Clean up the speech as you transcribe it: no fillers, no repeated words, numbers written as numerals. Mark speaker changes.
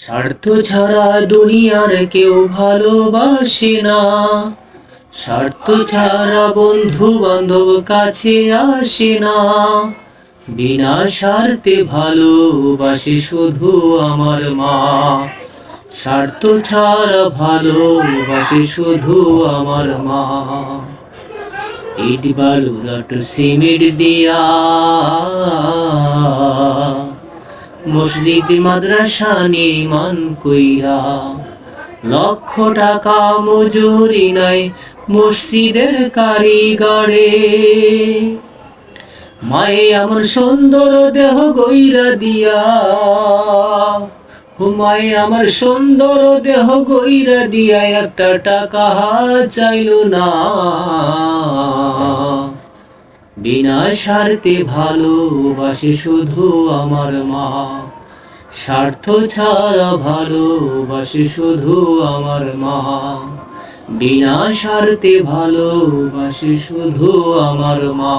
Speaker 1: স্বার্থ ছাড়া দুনিয়ার কেউ ভালোবাসে না, স্বার্থ ছাড়া বন্ধু বান্ধব কাছে আসে না। বিনা স্বার্থে ভালোবাসে শুধু আমার মা, স্বার্থ ছাড়া ভালোবাসে শুধু আমার মা। ইট বালু লাটু সিমেন্ট দিয়া মসজিদ মাদ্রাসা নির্মাণ কইরা, লক্ষ টাকা মজুরি নাই মসজিদের কারিগরে। মায়ে আমার সুন্দর দেহ গইরা দিয়া, মায়ে আমার সুন্দর দেহ গইরা দিয়া একটা টাকা চাইলো না। বিনা স্বার্থে ভালোবাসে শুধু আমার মা, স্বার্থ ছাড়া ভালোবাসে শুধু আমার মা। বিনা স্বার্থে ভালোবাসে শুধু আমার মা।